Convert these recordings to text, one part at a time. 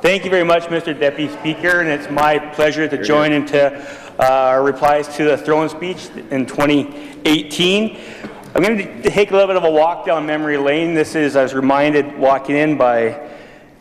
Thank you very much, Mr. Deputy Speaker, and it's my pleasure to join into our replies to the throne speech in 2018. I'm going to take a little bit of a walk down memory lane. This is, I was reminded walking in by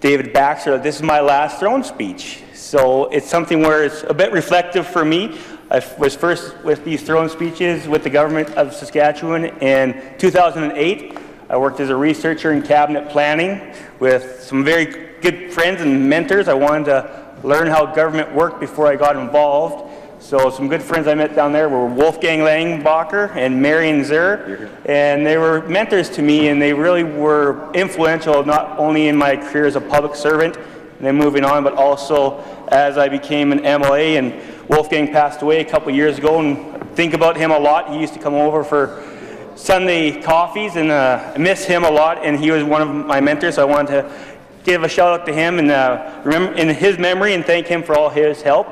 David Baxter, that this is my last throne speech. So it's something where it's a bit reflective for me. I was first with these throne speeches with the government of Saskatchewan in 2008. I worked as a researcher in cabinet planning with some very good friends and mentors. I wanted to learn how government worked before I got involved. So some good friends I met down there were Wolfgang Langbacher and Marion Zur, and they were mentors to me, and they really were influential not only in my career as a public servant and then moving on, but also as I became an MLA. And Wolfgang passed away a couple years ago, and I think about him a lot. He used to come over for Sunday coffees, and I miss him a lot, and he was one of my mentors, so I wanted to give a shout out to him and remember in his memory and thank him for all his help.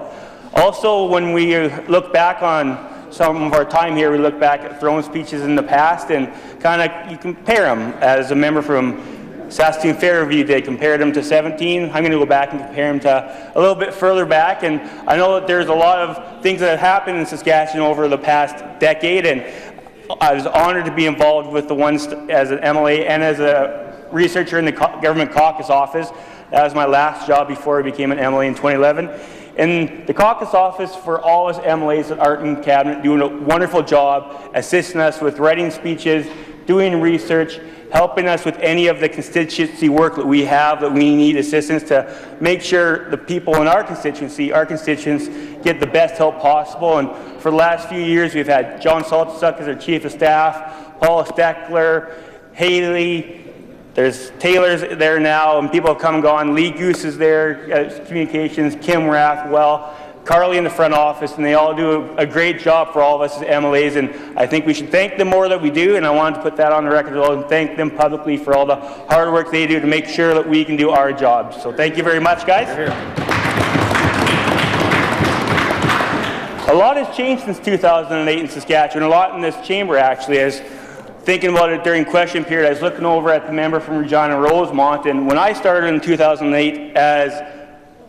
Also, when we look back on some of our time here, we look back at throne speeches in the past and kind of you compare them. As a member from Saskatoon Fairview did, compared them to 17. I'm going to go back and compare them to a little bit further back. And I know that there's a lot of things that have happened in Saskatchewan over the past decade, and I was honored to be involved with the ones as an MLA and as a researcher in the Government Caucus Office. That was my last job before I became an MLA in 2011. In the caucus office, for all us MLAs that aren't in cabinet, doing a wonderful job, assisting us with writing speeches, doing research, helping us with any of the constituency work that we have that we need assistance to make sure the people in our constituency, our constituents, get the best help possible. And for the last few years, we've had John Saltsuck as our Chief of Staff, Paula Steckler, Haley, there's Taylor's there now, and people have come and gone. Lee Goose is there, communications, Kim Rathwell, Carly in the front office, and they all do a great job for all of us as MLAs, and I think we should thank them more than we do, and I wanted to put that on the record as well and thank them publicly for all the hard work they do to make sure that we can do our jobs. So thank you very much, guys. A lot has changed since 2008 in Saskatchewan, a lot in this chamber actually. As thinking about it during question period, I was looking over at the member from Regina Rosemont, and when I started in 2008 as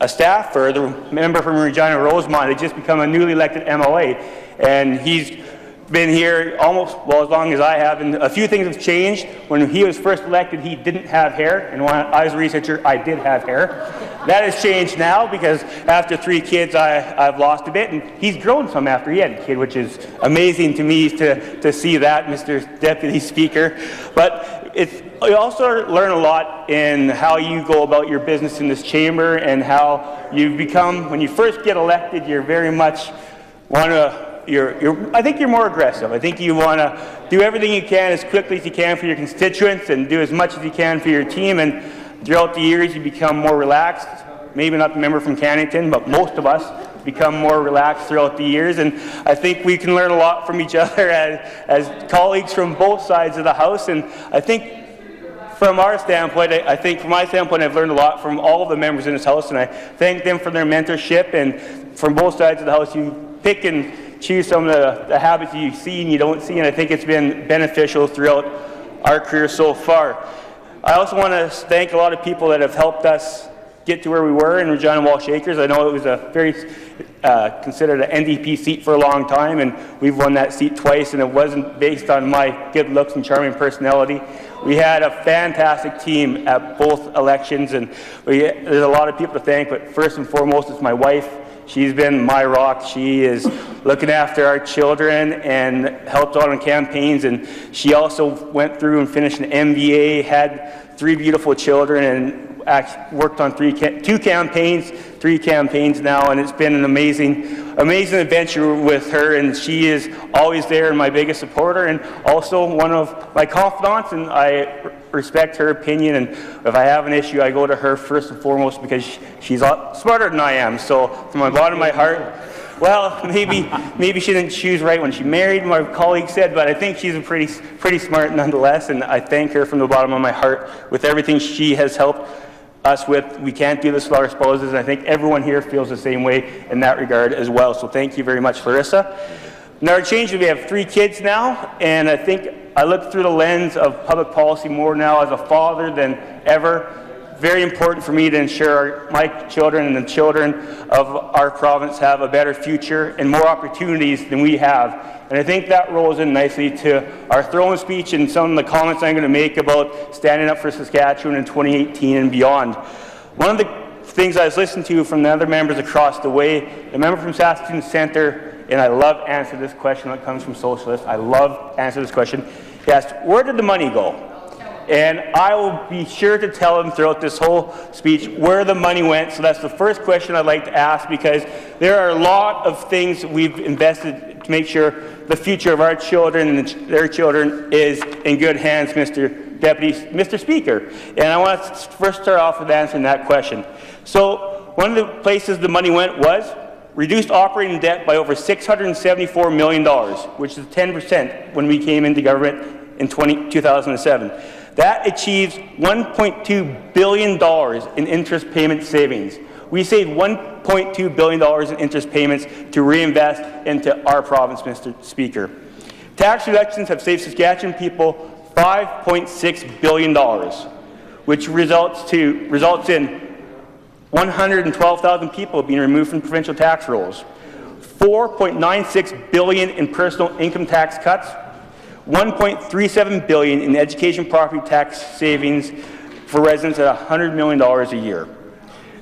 a staffer, the member from Regina Rosemont had just become a newly elected MLA, and he's been here almost, well, as long as I have, and a few things have changed. When he was first elected, he didn't have hair, and when I was a researcher, I did have hair. That has changed now because after 3 kids, I've lost a bit, and he's grown some after he had a kid, which is amazing to me to see that, Mr. Deputy Speaker. But you also learn a lot in how you go about your business in this chamber and how you become, when you first get elected, you're very much want to, I think you're more aggressive. I think you want to do everything you can as quickly as you can for your constituents and do as much as you can for your team. And throughout the years, you become more relaxed. Maybe not the member from Cannington, but most of us become more relaxed throughout the years. And I think we can learn a lot from each other as colleagues from both sides of the House. And I think from our standpoint, I think from my standpoint, I've learned a lot from all of the members in this House, and I thank them for their mentorship. And from both sides of the House, you pick and choose some of the habits you see and you don't see, and I think it's been beneficial throughout our career so far. I also want to thank a lot of people that have helped us get to where we were in Regina Walsh Acres. I know it was a very considered an NDP seat for a long time, and we've won that seat twice, and it wasn't based on my good looks and charming personality. We had a fantastic team at both elections, and there's a lot of people to thank, but first and foremost, it's my wife. She's been my rock. She is looking after our children and helped out on campaigns, and she also went through and finished an MBA, had 3 beautiful children, and actually worked on 3 campaigns now, and it's been an amazing adventure with her, and she is always there and my biggest supporter and also one of my confidants, and I respect her opinion, and if I have an issue, I go to her first and foremost because she's a lot smarter than I am. So from my bottom of my heart, well, maybe she didn't choose right when she married, my colleague said, but I think she's a pretty smart nonetheless, and I thank her from the bottom of my heart with everything she has helped us with. We can't do this without our spouses, and I think everyone here feels the same way in that regard as well. So thank you very much, Larissa. Now our change, we have 3 kids now, and I think I look through the lens of public policy more now as a father than ever. very important for me to ensure my children and the children of our province have a better future and more opportunities than we have. And I think that rolls in nicely to our throne speech and some of the comments I'm going to make about standing up for Saskatchewan in 2018 and beyond. One of the things I was listening to from the other members across the way, the member from Saskatoon Centre, and I love answering this question when it comes from socialists. I love answering this question. He asked, where did the money go? And I will be sure to tell him throughout this whole speech where the money went. So that's the first question I'd like to ask, because there are a lot of things we've invested to make sure the future of our children and their children is in good hands, Mr. Speaker. And I want to first start off with answering that question. So one of the places the money went was reduced operating debt by over $674 million, which is 10% when we came into government in 2007. That achieves $1.2 billion in interest payment savings. We saved $1.2 billion in interest payments to reinvest into our province, Mr. Speaker. Tax reductions have saved Saskatchewan people $5.6 billion, which results in 112,000 people being removed from provincial tax rolls, $4.96 billion in personal income tax cuts, $1.37 billion in education property tax savings for residents at $100 million a year.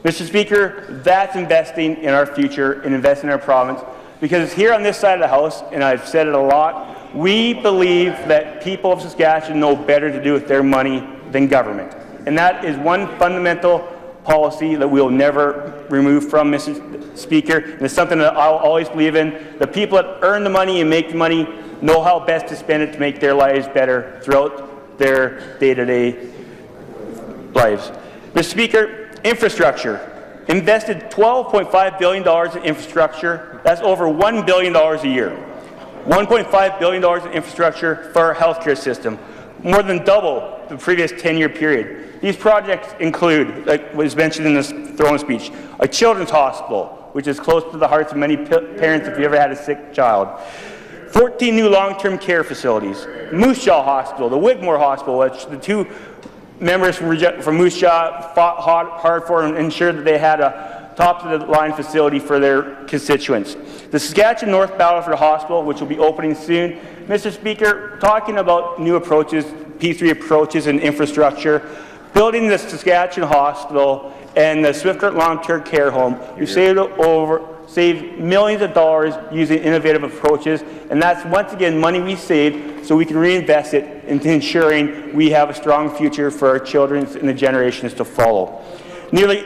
Mr. Speaker, that's investing in our future and investing in our province, because here on this side of the House, and I've said it a lot, we believe that people of Saskatchewan know better to do with their money than government. And that is one fundamental policy that we will never remove from, Mr. Speaker. And it's something that I'll always believe in. The people that earn the money and make the money know how best to spend it to make their lives better throughout their day-to-day lives. Mr. Speaker, infrastructure. Invested $12.5 billion in infrastructure. That's over $1 billion a year. $1.5 billion in infrastructure for our healthcare system, more than double the previous 10-year period. These projects include, like was mentioned in this throne speech, a children's hospital, which is close to the hearts of many parents if you ever had a sick child. 14 new long-term care facilities. Moose Jaw Hospital, the Wigmore Hospital, which the two members from Moose Jaw fought hard for and ensured that they had a top-of-the-line facility for their constituents. The Saskatchewan North Battleford Hospital, which will be opening soon. Mr. Speaker, talking about new approaches, P3 approaches and infrastructure, building the Saskatchewan Hospital and the Swiftcurrent Long-Term Care Home, you saved millions of dollars using innovative approaches, and that's once again money we saved so we can reinvest it into ensuring we have a strong future for our children and the generations to follow. Nearly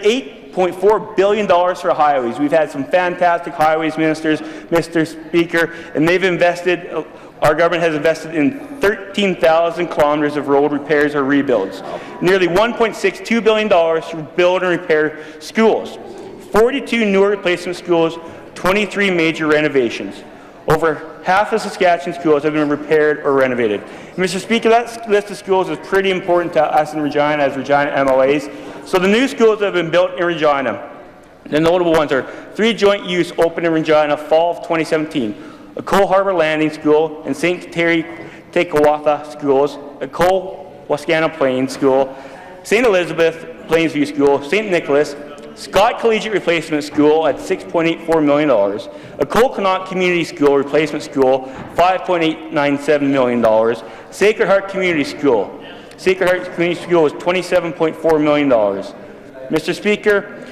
$8.4 billion for highways. We've had some fantastic highways ministers, Mr. Speaker, and they've invested, our government has invested in 13,000 kilometers of road repairs or rebuilds. Nearly $1.62 billion to build and repair schools. 42 new replacement schools, 23 major renovations. Over half of Saskatchewan schools have been repaired or renovated. And Mr. Speaker, that list of schools is pretty important to us in Regina as Regina MLAs. So the new schools that have been built in Regina, the notable ones are 3 joint use opened in Regina fall of 2017, a Cole Harbour Landing School and St. Terry Tekawatha Schools, a Cole Wascana Plains School, St. Elizabeth Plainsview School, St. Nicholas, Scott Collegiate Replacement School at $6.84 million, a Cole Connaught Community School Replacement School, $5.897 million, Sacred Heart Community School. Sacred Heart Community School was $27.4 million. Mr. Speaker,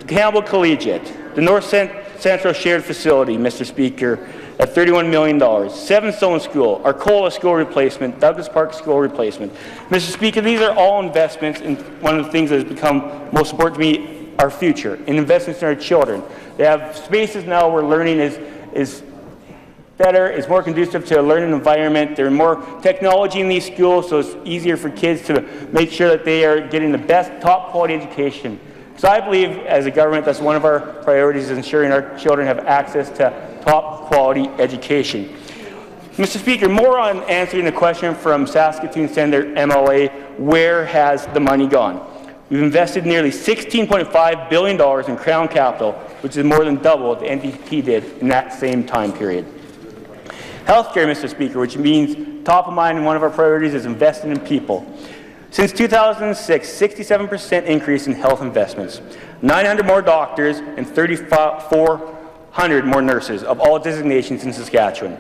Campbell Collegiate, the North Central Shared Facility, Mr. Speaker, at $31 million. Seven Stone School, Arcola School Replacement, Douglas Park School Replacement. Mr. Speaker, these are all investments in one of the things that has become most important to me, our future, in investments in our children. They have spaces now where learning is better, it's more conducive to a learning environment. There's more technology in these schools, so it's easier for kids to make sure that they are getting the best, top quality education. So I believe as a government that's one of our priorities is ensuring our children have access to top quality education. Mr. Speaker, more on answering the question from Saskatoon Centre MLA, where has the money gone? We've invested nearly $16.5 billion in Crown capital, which is more than double what the NDP did in that same time period. Healthcare, Mr. Speaker, which means top of mind and one of our priorities is investing in people. Since 2006, 67% increase in health investments, 900 more doctors and 3,400 more nurses of all designations in Saskatchewan.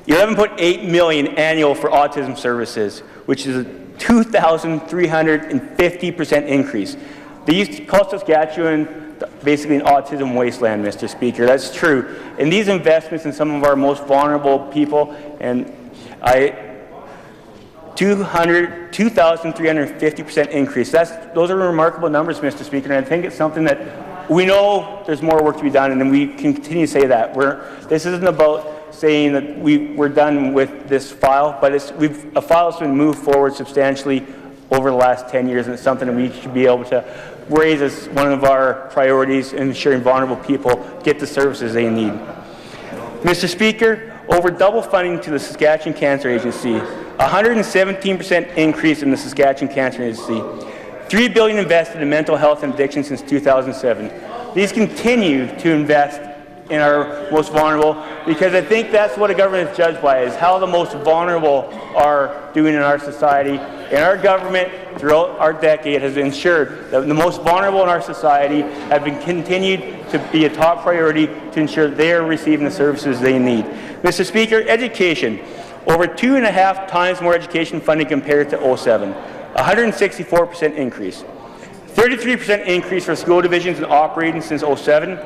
11.8 million annual for autism services, which is a 2,350% increase. They used to call Saskatchewan basically an autism wasteland, Mr. Speaker. That's true. And these investments in some of our most vulnerable people, and 2,350% increase. Those are remarkable numbers, Mr. Speaker, and I think it's something that we know there's more work to be done, and we can continue to say that. This isn't about saying that we're done with this file, but a file that's been moved forward substantially over the last 10 years, and it's something that we should be able to raise as one of our priorities in ensuring vulnerable people get the services they need. Mr. Speaker, over double funding to the Saskatchewan Cancer Agency, 117% increase in the Saskatchewan Cancer Agency, $3 billion invested in mental health and addiction since 2007. These continue to invest in our most vulnerable, because I think that's what a government is judged by, is how the most vulnerable are doing in our society. And our government, throughout our decade, has ensured that the most vulnerable in our society have been continued to be a top priority to ensure they are receiving the services they need. Mr. Speaker, education, over 2.5 times more education funding compared to 2007, 164% increase. 33% increase for school divisions and operating since 2007.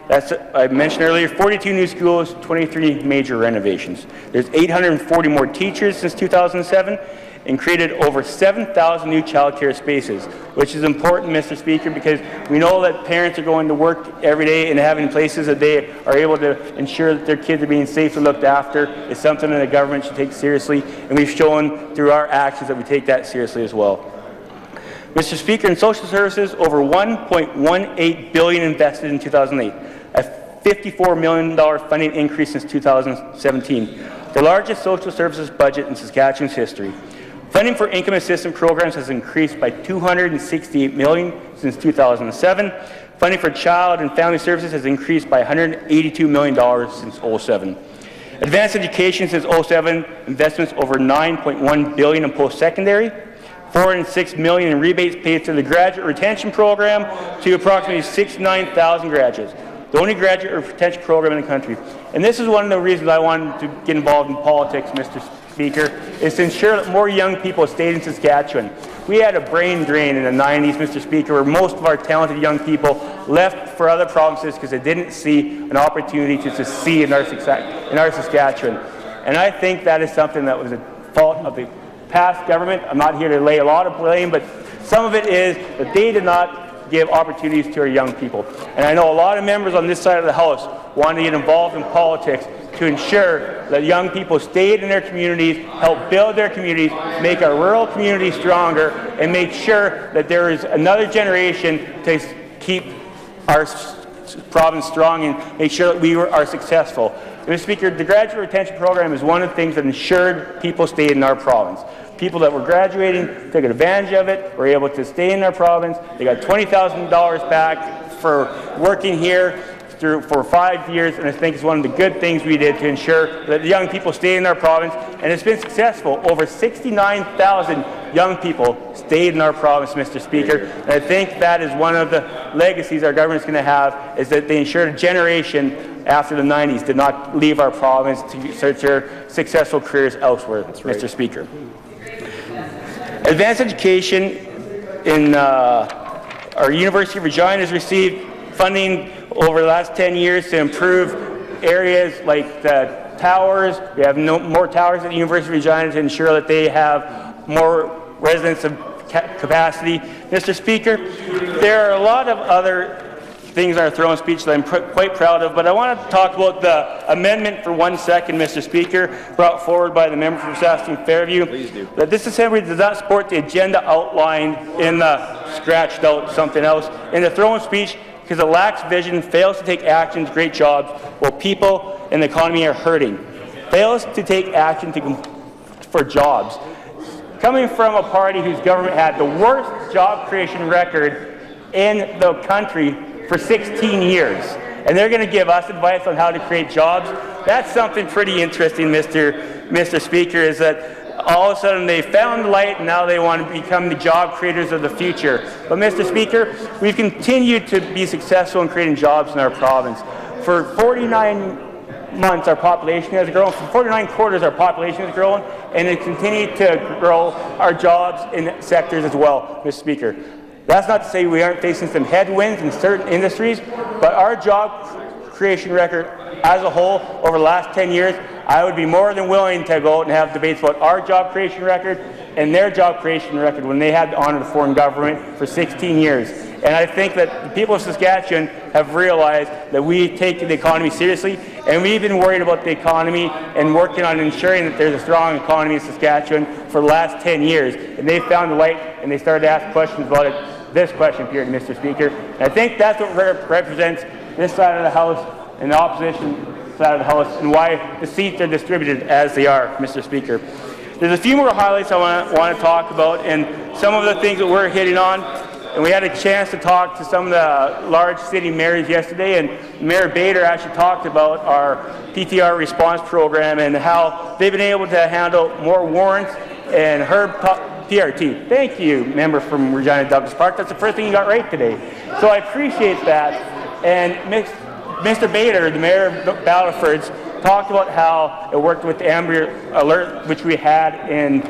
That's, I mentioned earlier, 42 new schools, 23 major renovations. There's 840 more teachers since 2007, and created over 7,000 new child care spaces, which is important, Mr. Speaker, because we know that parents are going to work every day and having places that they are able to ensure that their kids are being safely looked after is something that the government should take seriously, and we've shown through our actions that we take that seriously as well. Mr. Speaker, in social services, over $1.18 billion invested in 2008, a $54 million funding increase since 2017, the largest social services budget in Saskatchewan's history. Funding for income assistance programs has increased by $268 million since 2007. Funding for child and family services has increased by $182 million since 2007. Advanced education since 2007, investments over $9.1 billion in post-secondary, $406 million in rebates paid to the graduate retention program to approximately 69,000 graduates, the only graduate retention program in the country. And this is one of the reasons I wanted to get involved in politics, Mr. Speaker, is to ensure that more young people stayed in Saskatchewan. We had a brain drain in the 90s, Mr. Speaker, where most of our talented young people left for other provinces because they didn't see an opportunity to succeed in our Saskatchewan. And I think that is something that was a fault of the past government. I'm not here to lay a lot of blame, but some of it is that they did not give opportunities to our young people. And I know a lot of members on this side of the House want to get involved in politics to ensure that young people stayed in their communities, help build their communities, make our rural communities stronger, and make sure that there is another generation to keep our province strong and make sure that we are successful. Mr. Speaker, the graduate retention program is one of the things that ensured people stayed in our province. People that were graduating took advantage of it, were able to stay in their province. They got $20,000 back for working here for 5 years, and I think it's one of the good things we did to ensure that the young people stay in our province, and it's been successful. Over 69,000 young people stayed in our province, Mr. Speaker, and I think that is one of the legacies our government is going to have, is that they ensured a generation after the 90s did not leave our province to search their successful careers elsewhere, Mr. Speaker. Advanced education in our University of Regina has received funding over the last 10 years to improve areas like the towers. We have more towers at the University of Regina to ensure that they have more residents of capacity. Mr. Speaker, there are a lot of other things in our throne speech that I'm quite proud of, but I want to talk about the amendment for 1 second, Mr. Speaker, brought forward by the member from Saskatoon Fairview. Please do. That this Assembly does not support the agenda outlined in the scratched out something else in the throne speech, because it lacks vision, fails to take action to create jobs while people in the economy are hurting, fails to take action for jobs. Coming from a party whose government had the worst job creation record in the country for 16 years, and they're going to give us advice on how to create jobs, that's something pretty interesting, Mr. Speaker, is that all of a sudden they found the light and now they want to become the job creators of the future. But Mr. Speaker, we've continued to be successful in creating jobs in our province. For 49 months, our population has grown. For 49 quarters, our population has grown, and it continued to grow our jobs in sectors as well, Mr. Speaker. That's not to say we aren't facing some headwinds in certain industries, but our job creation record as a whole over the last 10 years, I would be more than willing to go out and have debates about our job creation record and their job creation record when they had the honour of the foreign government for 16 years. And I think that the people of Saskatchewan have realized that we take the economy seriously, and we've been worried about the economy and working on ensuring that there's a strong economy in Saskatchewan for the last 10 years. And they found the light and they started to ask questions about it this question period, Mr. Speaker. And I think that's what represents this side of the House and the opposition side of the House, and why the seats are distributed as they are, Mr. Speaker. There's a few more highlights I want to talk about, and some of the things that we're hitting on. And we had a chance to talk to some of the large city mayors yesterday, and Mayor Bader actually talked about our PTR response program and how they've been able to handle more warrants and Herb PRT. Thank you, member from Regina Douglas Park. That's the first thing you got right today. So I appreciate that. And Mr. Bader, the mayor of Battleford's, talked about how it worked with the Amber Alert, which we had in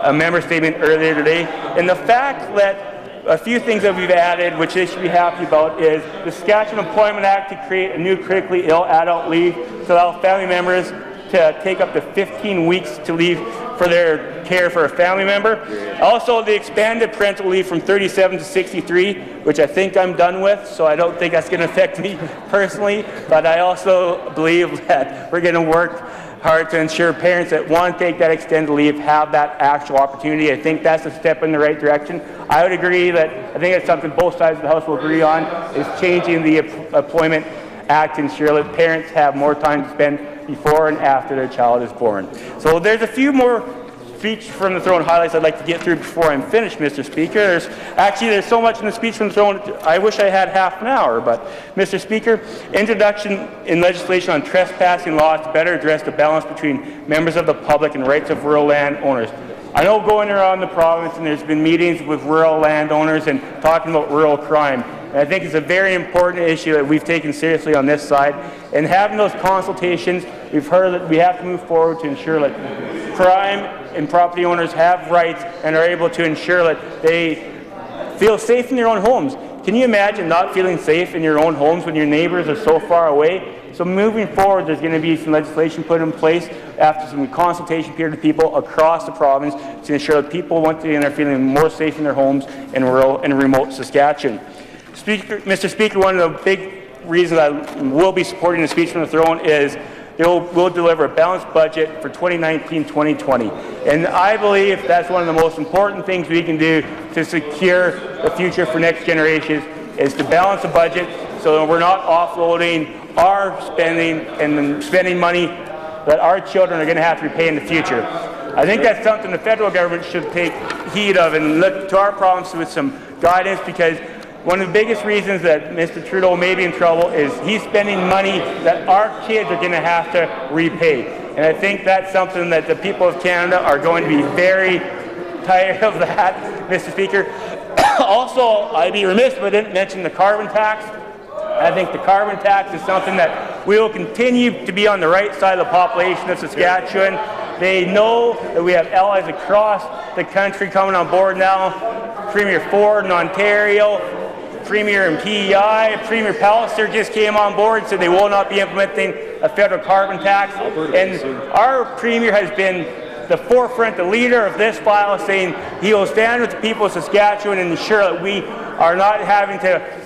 a member statement earlier today. And the fact that a few things that we've added, which they should be happy about, is the Saskatchewan Employment Act to create a new critically ill adult leave to allow family members to take up to 15 weeks to leave for their care for a family member. Also, the expanded parental leave from 37 to 63, which I think I'm done with, so I don't think that's going to affect me personally. But I also believe that we're going to work hard to ensure parents that want to take that extended leave have that actual opportunity. I think that's a step in the right direction. I would agree that I think it's something both sides of the House will agree on, is changing the Employment Act to ensure that parents have more time to spend before and after their child is born. So there's a few more speech from the throne highlights I'd like to get through before I'm finished, Mr. Speaker. There's so much in the speech from the throne, I wish I had half an hour, but Mr. Speaker, introduction in legislation on trespassing laws to better address the balance between members of the public and rights of rural land owners. I know going around the province and there's been meetings with rural landowners and talking about rural crime. And I think it's a very important issue that we've taken seriously on this side. And having those consultations, we've heard that we have to move forward to ensure that crime and property owners have rights and are able to ensure that they feel safe in their own homes. Can you imagine not feeling safe in your own homes when your neighbors are so far away? So moving forward, there's going to be some legislation put in place after some consultation period with people across the province to ensure that people once again are feeling more safe in their homes in rural and remote Saskatchewan. Mr. Speaker, one of the big reasons I will be supporting the speech from the throne is we'll deliver a balanced budget for 2019-2020. And I believe that's one of the most important things we can do to secure the future for next generations, is to balance the budget so that we're not offloading our spending and spending money that our children are going to have to repay in the future. I think that's something the federal government should take heed of and look to our province with some guidance, because one of the biggest reasons that Mr. Trudeau may be in trouble is he's spending money that our kids are going to have to repay. And I think that's something that the people of Canada are going to be very tired of that, Mr. Speaker. Also, I'd be remiss if I didn't mention the carbon tax. I think the carbon tax is something that we will continue to be on the right side of the population of Saskatchewan. They know that we have allies across the country coming on board now. Premier Ford in Ontario, Premier in PEI, Premier Pallister just came on board and said they will not be implementing a federal carbon tax. And our Premier has been the forefront, the leader of this file, saying he will stand with the people of Saskatchewan and ensure that we are not having to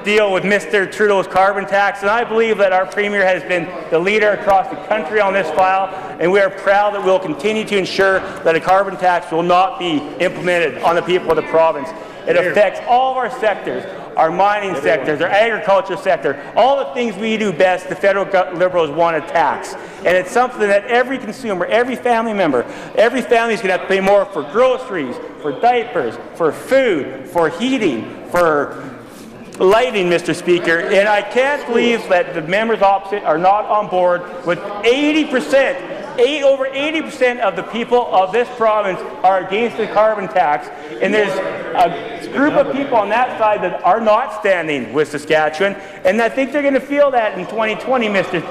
deal with Mr. Trudeau's carbon tax. And I believe that our Premier has been the leader across the country on this file, and we are proud that we'll continue to ensure that a carbon tax will not be implemented on the people of the province. It affects all of our sectors, our mining sectors, our agriculture sector, all the things we do best. The federal Liberals want to tax. And it's something that every consumer, every family member, every family is going to have to pay more for groceries, for diapers, for food, for heating, for lighting, Mr. Speaker. And I can't believe that the members opposite are not on board with 80% over 80% of the people of this province are against the carbon tax, and there's a group of people on that side that are not standing with Saskatchewan, and I think they're going to feel that in 2020, Mr.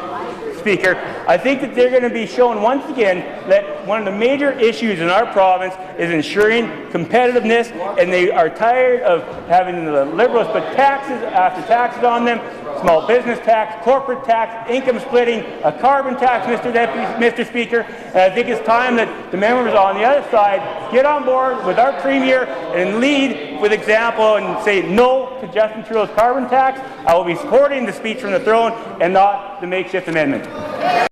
Speaker. I think that they're going to be shown once again that one of the major issues in our province is ensuring competitiveness, and they are tired of having the Liberals put taxes after taxes on them, small business tax, corporate tax, income splitting, a carbon tax, Mr. Speaker. And I think it's time that the members on the other side get on board with our Premier and lead with example and say no to Justin Trudeau's carbon tax. I will be supporting the speech from the throne and not the makeshift amendment.